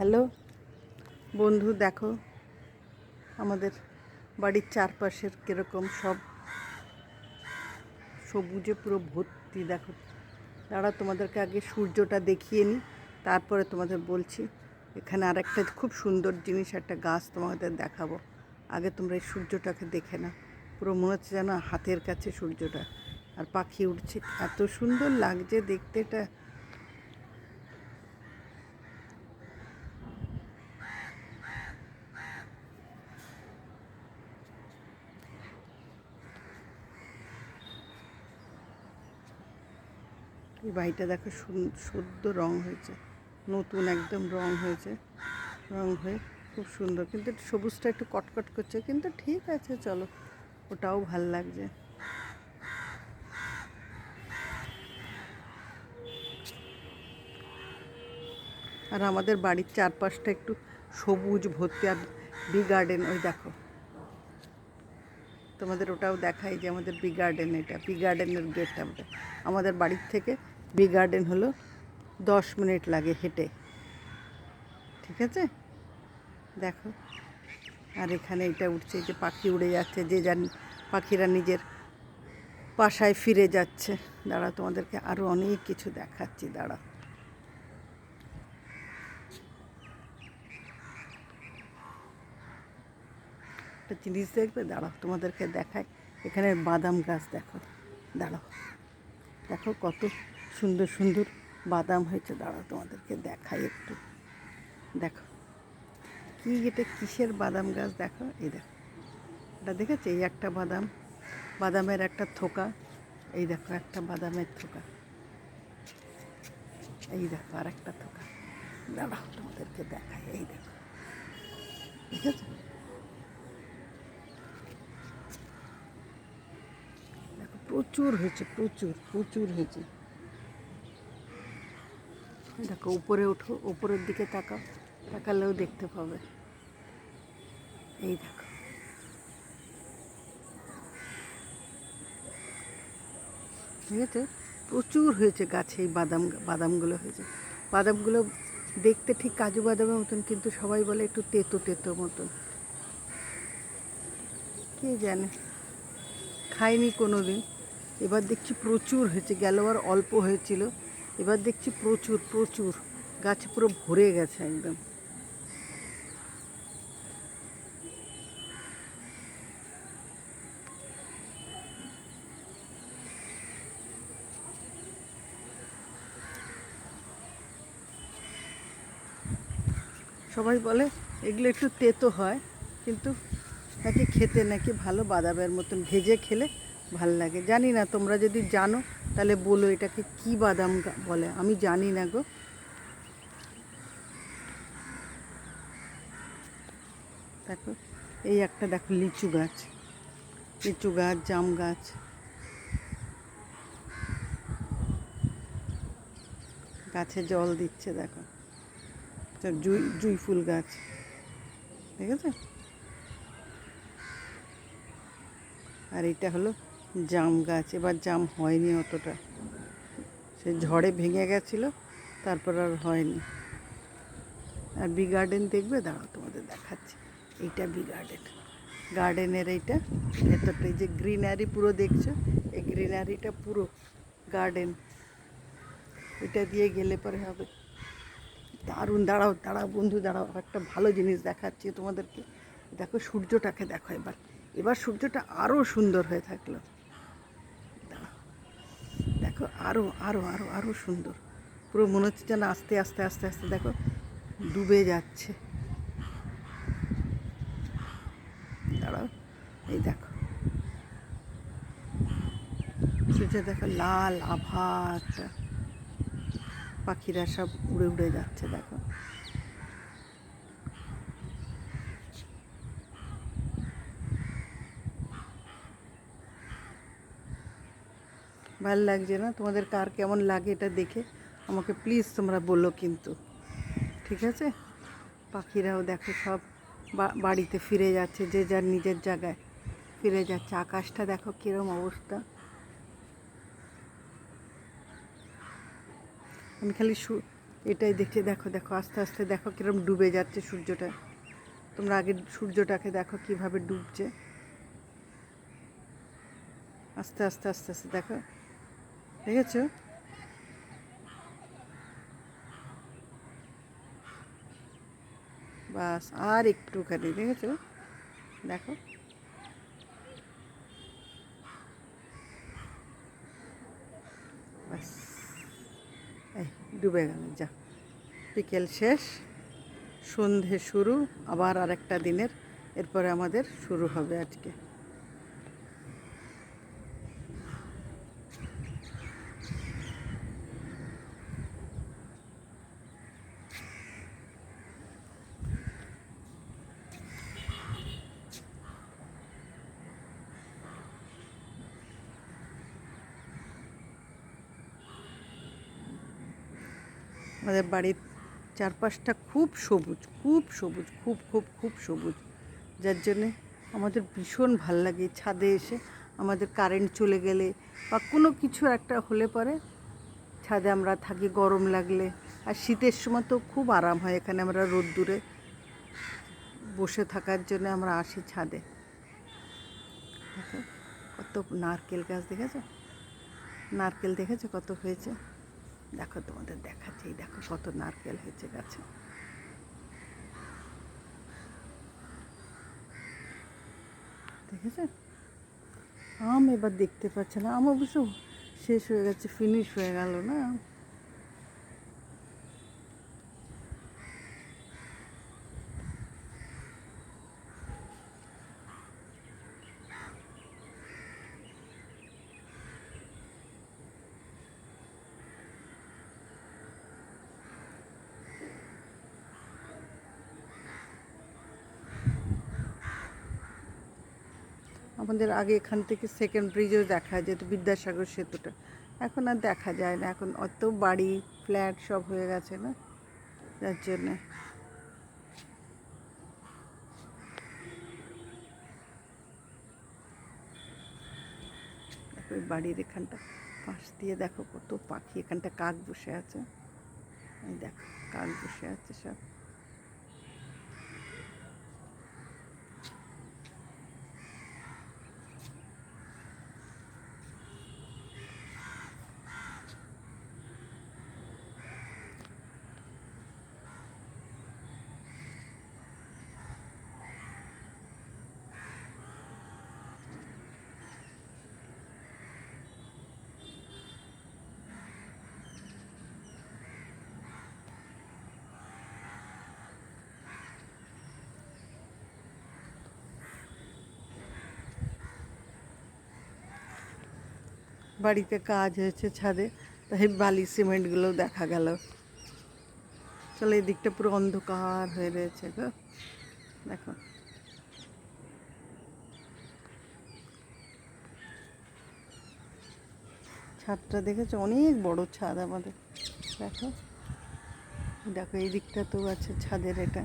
Hello বন্ধু, দেখো আমাদের বাড়ির চারপাশের কীরকম সব সবুজে পুরো ভর্তি। দেখো, দাঁড়া তোমাদেরকে আগে সূর্যটা দেখিয়ে নিই, তারপরে তোমাদের বলছি। এখানে আরেকটা খুব সুন্দর জিনিস, একটা গাছ তোমাদের দেখাবো। আগে তোমরা এই সূর্যটাকে দেখে নাও। পুরো মনে হচ্ছে যেন হাতের কাছে সূর্যটা, আর পাখি উঠছে, এত সুন্দর লাগছে দেখতে এটা। এই বাড়িটা দেখো সদ্য রং হয়েছে, নতুন একদম রং হয়েছে, রং হয়ে খুব সুন্দর। কিন্তু সবুজটা একটু কটকট করছে, কিন্তু ঠিক আছে, চলো, ওটাও ভাল লাগছে। আর আমাদের বাড়ির চারপাশটা একটু সবুজ ভর্তি, আর বি গার্ডেন, ওই দেখো তোমাদের ওটাও দেখাই যে আমাদের বি গার্ডেন, এটা বি গার্ডেনের গেট। আমাদের বাড়ির থেকে বি গার্ডেন হলো 10 মিনিট লাগে হেঁটে, ঠিক আছে? দেখো, আর এখানে এটা উঠছে, যে পাখি উড়ে যাচ্ছে, যে যার পাখিরা নিজের বাসায় ফিরে যাচ্ছে। দাঁড়া, তোমাদেরকে আরও অনেক কিছু দেখাচ্ছি, দাঁড়া। একটা জিনিস দেখবে, দাঁড়াও তোমাদেরকে দেখায়। এখানে বাদাম গাছ দেখো, দাঁড়াও, দেখো কত সুন্দর সুন্দর বাদাম হয়েছে। দাঁড়াও তোমাদেরকে দেখাই একটু, দেখো কি এটা, কিসের বাদাম গাছ দেখো, এই দেখো, এটা দেখেছো? এই একটা বাদাম, বাদামের একটা থোকা, এই দেখো একটা বাদামের থোকা, এই দেখো আর একটা থোকা। দাঁড়াও তোমাদেরকে দেখাই, এই দেখো, দেখেছো? দেখো প্রচুর হয়েছে, প্রচুর প্রচুর হয়েছে। দেখো উপরে ওঠো, উপরের দিকে তাকাও, তাকালেও দেখতে পাবে। এই দেখো, ঠিক আছে, প্রচুর হয়েছে গাছে এই বাদামগুলো হয়েছে। বাদামগুলো দেখতে ঠিক কাজু বাদামের মতন, কিন্তু সবাই বলে একটু তেতো তেতো মতন, কে জানে, খাইনি কোনো দিন। এবার দেখছি প্রচুর হয়েছে, গেলবার অল্প হয়েছিল, এবার দেখছি প্রচুর প্রচুর, গাছে পুরো ভরে গেছে একদম। সবাই বলে এগুলো একটু তেতো হয়, কিন্তু নাকি খেতে নাকি ভালো, বাদামের মতন ভেজে খেলে ভাল লাগে। জানি না, তোমরা যদি জানো তাহলে বলো এটাকে কি বাদাম বলে, আমি জানি না গো। দেখো, এই একটা দেখো লিচু গাছ, লিচু গাছ, জাম গাছ, গাছে জল দিচ্ছে, দেখো জুঁই ফুল গাছ, দেখেছো? আর এটা হলো জাম গাছ, এবার জাম হয়নি অতটা, সে ঝড়ে ভেঙে গেছিলো, তারপর আর হয়নি। আর বি গার্ডেন দেখবে, দাঁড়াও তোমাদের দেখাচ্ছি। এইটা বি গার্ডেন, গার্ডেনের এইটা ভেতরটা, এই যে গ্রিনারি পুরো দেখছো, এই গ্রিনারিটা পুরো গার্ডেন, এটা দিয়ে গেলে পরে হবে দারুণ। দাঁড়াও দাঁড়াও বন্ধু, দাঁড়াও, একটা ভালো জিনিস দেখাচ্ছি তোমাদেরকে। দেখো সূর্যটাকে দেখো, এবার এবার সূর্যটা আরও সুন্দর হয়ে থাকলো। দাঁড়াও, দেখো আরও আরও আরও আরও সুন্দর, পুরো মনে হচ্ছে যেন আস্তে আস্তে আস্তে আস্তে দেখো ডুবে যাচ্ছে। দাঁড়াও, এই দেখো সূর্য, দেখো লাল আভা একটা, পাখিরা সব উড়ে উড়ে যাচ্ছে, দেখো। ভালো লাগছে না? তোমাদের কার কেমন লাগে এটা দেখে আমাকে প্লিজ তোমরা বলো কিন্তু, ঠিক আছে? পাখিরাও দেখো সব বাড়িতে ফিরে যাচ্ছে, যে যার নিজের জায়গায় ফিরে যাচ্ছে। আকাশটা দেখো কীরকম অবস্থা। আমি খালি এটাই দেখে দেখো দেখো আস্তে আস্তে দেখো কিরম ডুবে যাচ্ছে সূর্যটা। তোমরা আগে সূর্যটাকে দেখো কিভাবে ডুবছে, আস্তে আস্তে আস্তে আস্তে দেখো, দেখেছো? বাস আর একটুখানি, দেখেছো? দেখো বাস, এই ডুবে গেল। যা, বিকেল শেষ, সন্ধে শুরু, আবার আরেকটা দিনের, এরপরে আমাদের শুরু হবে আজকে। আমাদের বাড়ির চারপাশটা খুব সবুজ, খুব সবুজ, খুব খুব খুব সবুজ, যার জন্যে আমাদের ভীষণ ভাল লাগে। ছাদে এসে আমাদের কারেন্ট চলে গেলে বা কোনো কিছু একটা হলে পরে ছাদে আমরা থাকি গরম লাগলে, আর শীতের সময় তো খুব আরাম হয়। এখানে আমরা রোদ্দুরে বসে থাকার জন্য আমরা আসি ছাদে। দেখো কত নারকেল গাছ, দেখেছো? নারকেল দেখেছো কত হয়েছে? দেখো তোমাদের দেখাচ্ছি, দেখো কত নারকেল হয়েছে গাছে। দেখেছো? আম এবার দেখতে পাচ্ছে না, আম অবশ্য শেষ হয়ে গেছে, ফিনিশ হয়ে গেল না। আমাদের আগে এখান থেকে সেকেন্ড ব্রিজও দেখা যেত, বিদ্যাসাগর সেতুটা, এখন আর দেখা যায় না। এখন অত বাড়ি ফ্ল্যাট সব হয়ে গেছে না, যার জন্যে। দেখো ওই বাড়ির এখানটা পাশ দিয়ে দেখো কত পাখি, এখানটা কাক বসে আছে, এই দেখো কাক বসে আছে সব। বাড়িতে কাজ হয়েছে ছাদে, তাই বালি সিমেন্টগুলো দেখা গেল। চলো এই দিকটা পুরো অন্ধকার হয়ে রয়েছে গো, দেখো। ছাদটা দেখেছো? অনেক বড় ছাদ আমাদের, দেখো। দেখো এই দিকটা তো আছে ছাদের, এটা